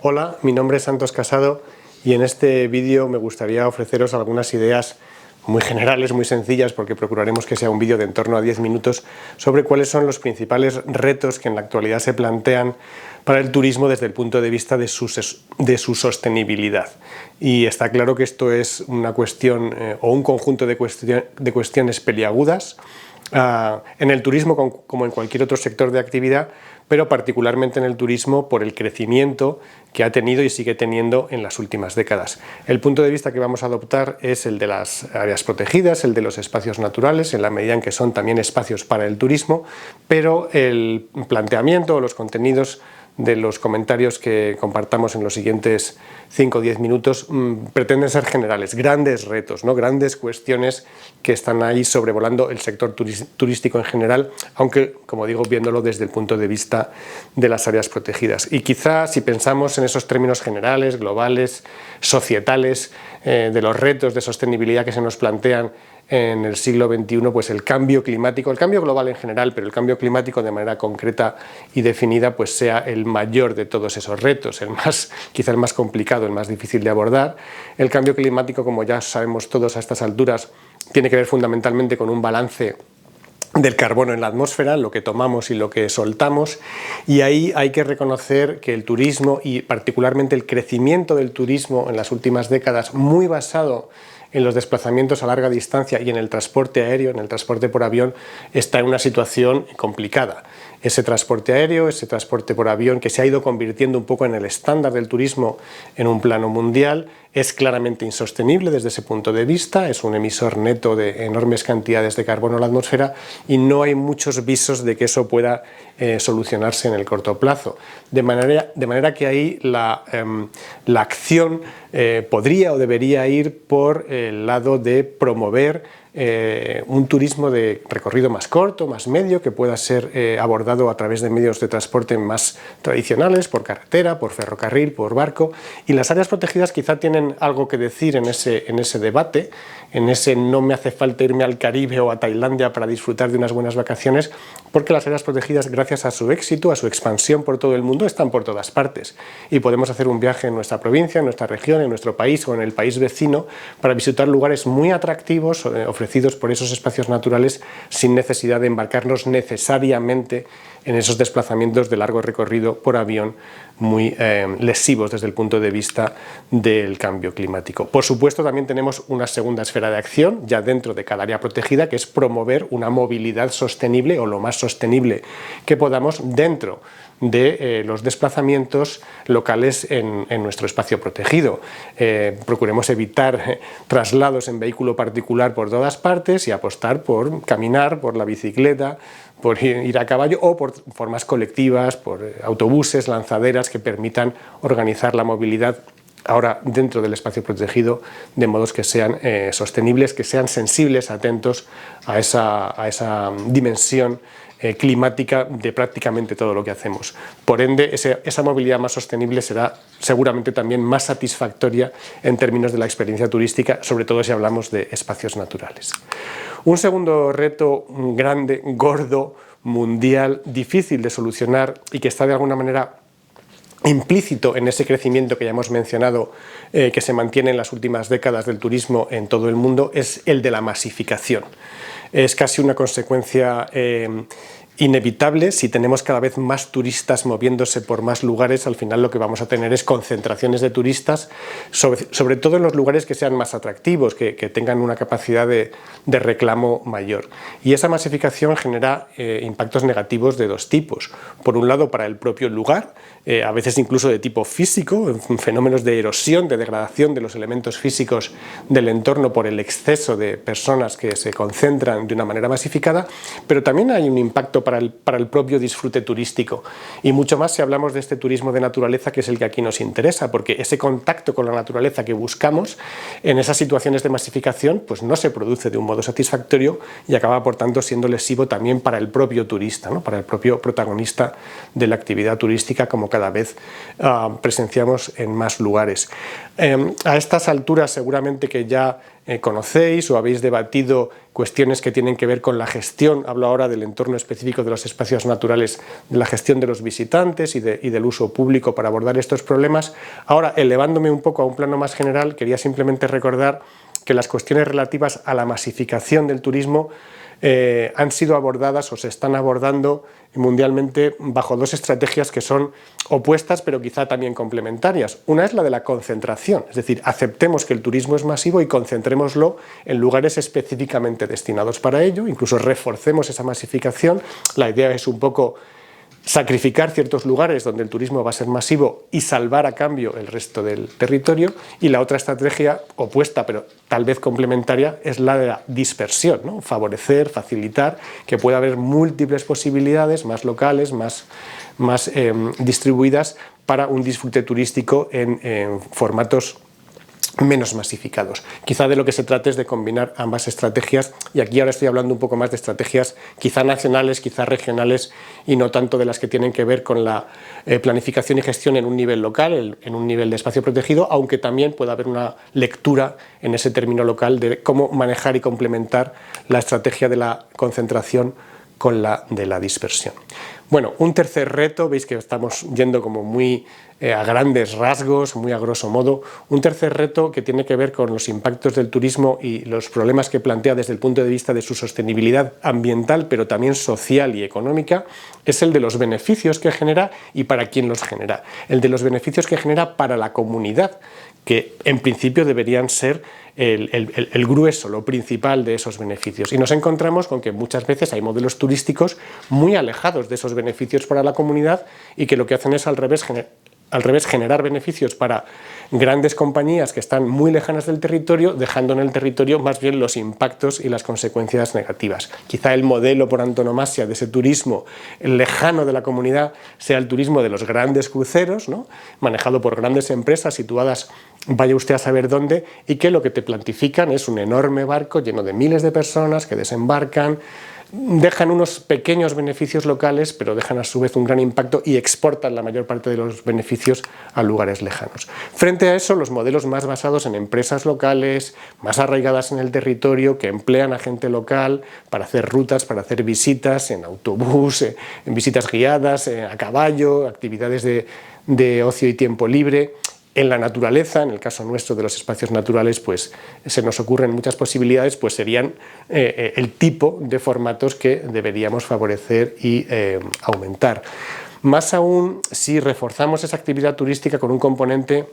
Hola, mi nombre es Santos Casado y en este vídeo me gustaría ofreceros algunas ideas muy generales, muy sencillas, porque procuraremos que sea un vídeo de en torno a 10 minutos, sobre cuáles son los principales retos que en la actualidad se plantean para el turismo desde el punto de vista de su sostenibilidad. Y está claro que esto es una cuestión o un conjunto de cuestiones peliagudas en el turismo como en cualquier otro sector de actividad, pero particularmente en el turismo por el crecimiento que ha tenido y sigue teniendo en las últimas décadas. El punto de vista que vamos a adoptar es el de las áreas protegidas, el de los espacios naturales, en la medida en que son también espacios para el turismo, pero el planteamiento o los contenidos de los comentarios que compartamos en los siguientes 5 o 10 minutos pretenden ser generales, grandes retos, ¿no? Grandes cuestiones que están ahí sobrevolando el sector turístico en general, aunque, como digo, viéndolo desde el punto de vista de las áreas protegidas. Y quizá si pensamos en esos términos generales, globales, societales, de los retos de sostenibilidad que se nos plantean en el siglo XXI, pues el cambio climático, el cambio global en general, pero el cambio climático de manera concreta y definida, pues sea el mayor de todos esos retos, quizá el más complicado, el más difícil de abordar. El cambio climático, como ya sabemos todos a estas alturas, tiene que ver fundamentalmente con un balance del carbono en la atmósfera, lo que tomamos y lo que soltamos, y ahí hay que reconocer que el turismo y particularmente el crecimiento del turismo en las últimas décadas, muy basado en los desplazamientos a larga distancia y en el transporte aéreo, en el transporte por avión, está en una situación complicada. Ese transporte aéreo, ese transporte por avión, que se ha ido convirtiendo un poco en el estándar del turismo en un plano mundial, es claramente insostenible desde ese punto de vista, es un emisor neto de enormes cantidades de carbono a la atmósfera y no hay muchos visos de que eso pueda solucionarse en el corto plazo. De manera que ahí la acción podría o debería ir por el lado de promover un turismo de recorrido más corto, más medio, que pueda ser abordado a través de medios de transporte más tradicionales, por carretera, por ferrocarril, por barco, y las áreas protegidas quizá tienen algo que decir en ese debate, en ese no me hace falta irme al Caribe o a Tailandia para disfrutar de unas buenas vacaciones, porque las áreas protegidas, gracias a su éxito, a su expansión por todo el mundo, están por todas partes, y podemos hacer un viaje en nuestra provincia, en nuestra región, en nuestro país o en el país vecino para visitar lugares muy atractivos ofrecidos por esos espacios naturales sin necesidad de embarcarnos necesariamente en esos desplazamientos de largo recorrido por avión muy lesivos desde el punto de vista del cambio climático. Por supuesto, también tenemos una segunda esfera de acción ya dentro de cada área protegida, que es promover una movilidad sostenible o lo más sostenible que podamos dentro de los desplazamientos locales en nuestro espacio protegido. Procuremos evitar traslados en vehículo particular por todas partes y apostar por caminar, por la bicicleta, por ir a caballo o por formas colectivas, por autobuses, lanzaderas que permitan organizar la movilidad ahora dentro del espacio protegido de modos que sean sostenibles, que sean sensibles, atentos a esa dimensión climática de prácticamente todo lo que hacemos. Por ende, esa movilidad más sostenible será seguramente también más satisfactoria en términos de la experiencia turística, sobre todo si hablamos de espacios naturales. Un segundo reto grande, gordo, mundial, difícil de solucionar y que está de alguna manera implícito en ese crecimiento que ya hemos mencionado, que se mantiene en las últimas décadas del turismo en todo el mundo, es el de la masificación. Es casi una consecuencia inevitable. Si tenemos cada vez más turistas moviéndose por más lugares, al final lo que vamos a tener es concentraciones de turistas, sobre todo en los lugares que sean más atractivos, que tengan una capacidad de reclamo mayor. Y esa masificación genera impactos negativos de dos tipos. Por un lado, para el propio lugar, a veces incluso de tipo físico, fenómenos de erosión, de degradación de los elementos físicos del entorno por el exceso de personas que se concentran de una manera masificada, pero también hay un impacto para el propio disfrute turístico, y mucho más si hablamos de este turismo de naturaleza, que es el que aquí nos interesa, porque ese contacto con la naturaleza que buscamos en esas situaciones de masificación pues no se produce de un modo satisfactorio y acaba por tanto siendo lesivo también para el propio turista, ¿no? Para el propio protagonista de la actividad turística, como cada vez presenciamos en más lugares. A estas alturas seguramente que ya conocéis o habéis debatido cuestiones que tienen que ver con la gestión, hablo ahora del entorno específico de los espacios naturales, de la gestión de los visitantes y del uso público para abordar estos problemas. Ahora, elevándome un poco a un plano más general, quería simplemente recordar que las cuestiones relativas a la masificación del turismo han sido abordadas o se están abordando mundialmente bajo dos estrategias que son opuestas pero quizá también complementarias. Una es la de la concentración, es decir, aceptemos que el turismo es masivo y concentrémoslo en lugares específicamente destinados para ello, incluso reforcemos esa masificación. La idea es un poco sacrificar ciertos lugares donde el turismo va a ser masivo y salvar a cambio el resto del territorio, y la otra estrategia opuesta pero tal vez complementaria es la de la dispersión, ¿no? Favorecer, facilitar que pueda haber múltiples posibilidades más locales, más distribuidas para un disfrute turístico en formatos menos masificados. Quizá de lo que se trata es de combinar ambas estrategias, y aquí ahora estoy hablando un poco más de estrategias quizá nacionales, quizá regionales, y no tanto de las que tienen que ver con la planificación y gestión en un nivel local, en un nivel de espacio protegido, aunque también pueda haber una lectura en ese término local de cómo manejar y complementar la estrategia de la concentración con la de la dispersión. Bueno, un tercer reto, veis que estamos yendo como muy a grandes rasgos, muy a grosso modo, un tercer reto que tiene que ver con los impactos del turismo y los problemas que plantea desde el punto de vista de su sostenibilidad ambiental, pero también social y económica, es el de los beneficios que genera y para quién los genera. El de los beneficios que genera para la comunidad, que en principio deberían ser el grueso, lo principal de esos beneficios. Y nos encontramos con que muchas veces hay modelos turísticos muy alejados de esos beneficios para la comunidad y que lo que hacen es al revés generar beneficios para grandes compañías que están muy lejanas del territorio, dejando en el territorio más bien los impactos y las consecuencias negativas. Quizá el modelo por antonomasia de ese turismo lejano de la comunidad sea el turismo de los grandes cruceros, ¿no? Manejado por grandes empresas situadas vaya usted a saber dónde, y que lo que te plantifican es un enorme barco lleno de miles de personas que desembarcan, dejan unos pequeños beneficios locales, pero dejan a su vez un gran impacto y exportan la mayor parte de los beneficios a lugares lejanos. Frente a eso, los modelos más basados en empresas locales, más arraigadas en el territorio, que emplean a gente local para hacer rutas, para hacer visitas en autobús, en visitas guiadas, a caballo, actividades de ocio y tiempo libre. En la naturaleza, en el caso nuestro de los espacios naturales, pues se nos ocurren muchas posibilidades, pues serían el tipo de formatos que deberíamos favorecer y aumentar. Más aún si reforzamos esa actividad turística con un componente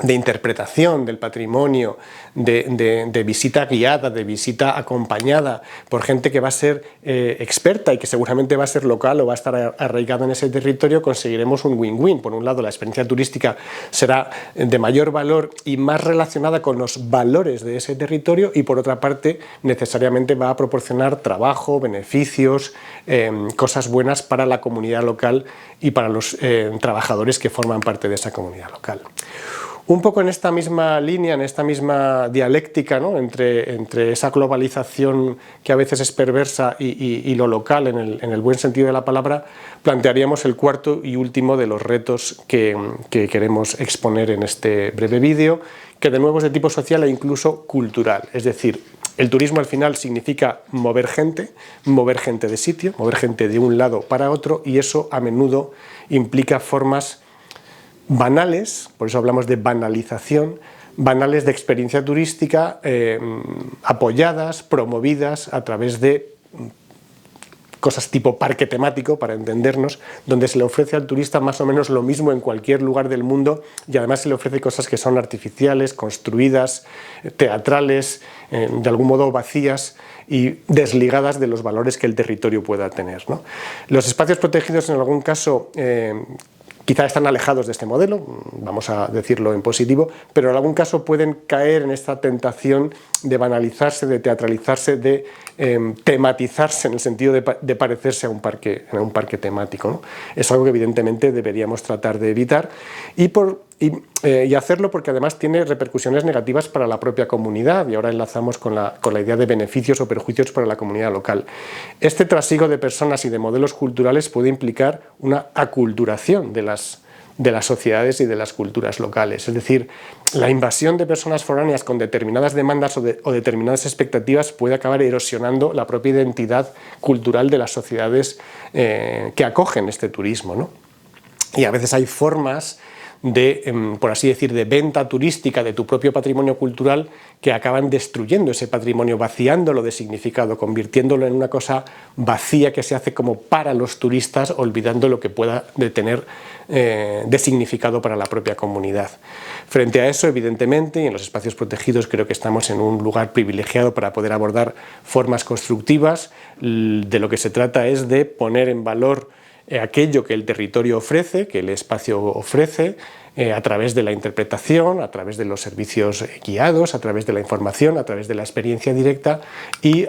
de interpretación del patrimonio, de visita guiada, de visita acompañada por gente que va a ser experta y que seguramente va a ser local o va a estar arraigada en ese territorio, conseguiremos un win-win. Por un lado, la experiencia turística será de mayor valor y más relacionada con los valores de ese territorio, y por otra parte, necesariamente va a proporcionar trabajo, beneficios, cosas buenas para la comunidad local y para los trabajadores que forman parte de esa comunidad local. Un poco en esta misma línea, en esta misma dialéctica, ¿no? entre esa globalización que a veces es perversa y lo local en el buen sentido de la palabra, plantearíamos el cuarto y último de los retos que queremos exponer en este breve vídeo, que de nuevo es de tipo social e incluso cultural. Es decir, el turismo al final significa mover gente de sitio, mover gente de un lado para otro, y eso a menudo implica formas banales, por eso hablamos de banalización, banales de experiencia turística apoyadas, promovidas a través de cosas tipo parque temático, para entendernos, donde se le ofrece al turista más o menos lo mismo en cualquier lugar del mundo, y además se le ofrece cosas que son artificiales, construidas, teatrales, de algún modo vacías y desligadas de los valores que el territorio pueda tener, ¿no? Los espacios protegidos en algún caso quizá están alejados de este modelo, vamos a decirlo en positivo, pero en algún caso pueden caer en esta tentación de banalizarse, de teatralizarse, de tematizarse en el sentido de parecerse a un parque temático, ¿no? Es algo que evidentemente deberíamos tratar de evitar y hacerlo porque además tiene repercusiones negativas para la propia comunidad, y ahora enlazamos con la idea de beneficios o perjuicios para la comunidad local. Este trasiego de personas y de modelos culturales puede implicar una aculturación de las de las sociedades y de las culturas locales. Es decir, la invasión de personas foráneas con determinadas demandas o determinadas expectativas puede acabar erosionando la propia identidad cultural de las sociedades que acogen este turismo, ¿no? Y a veces hay formas de, por así decir, de venta turística de tu propio patrimonio cultural que acaban destruyendo ese patrimonio, vaciándolo de significado, convirtiéndolo en una cosa vacía que se hace como para los turistas, olvidando lo que pueda tener de significado para la propia comunidad. Frente a eso, evidentemente, y en los espacios protegidos creo que estamos en un lugar privilegiado para poder abordar formas constructivas. De lo que se trata es de poner en valor aquello que el territorio ofrece, que el espacio ofrece, a través de la interpretación, a través de los servicios guiados, a través de la información, a través de la experiencia directa y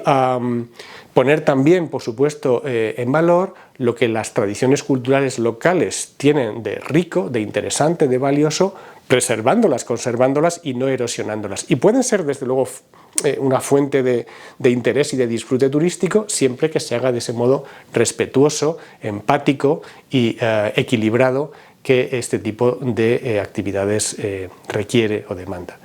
poner también, por supuesto, en valor lo que las tradiciones culturales locales tienen de rico, de interesante, de valioso, preservándolas, conservándolas y no erosionándolas. Y pueden ser, desde luego, una fuente de interés y de disfrute turístico, siempre que se haga de ese modo respetuoso, empático y equilibrado que este tipo de actividades requiere o demanda.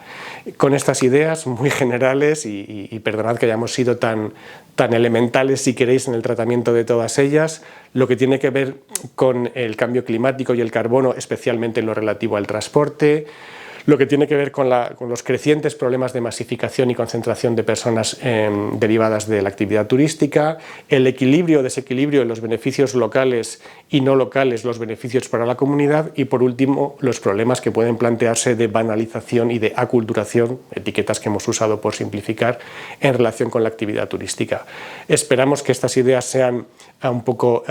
Con estas ideas muy generales, y perdonad que hayamos sido tan elementales, si queréis, en el tratamiento de todas ellas, lo que tiene que ver con el cambio climático y el carbono, especialmente en lo relativo al transporte, lo que tiene que ver con los crecientes problemas de masificación y concentración de personas derivadas de la actividad turística, el equilibrio o desequilibrio de los beneficios locales y no locales, los beneficios para la comunidad, y por último los problemas que pueden plantearse de banalización y de aculturación, etiquetas que hemos usado por simplificar, en relación con la actividad turística. Esperamos que estas ideas sean un poco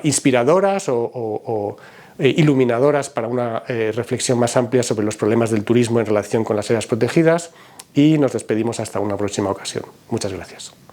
inspiradoras o iluminadoras para una reflexión más amplia sobre los problemas del turismo en relación con las áreas protegidas, y nos despedimos hasta una próxima ocasión. Muchas gracias.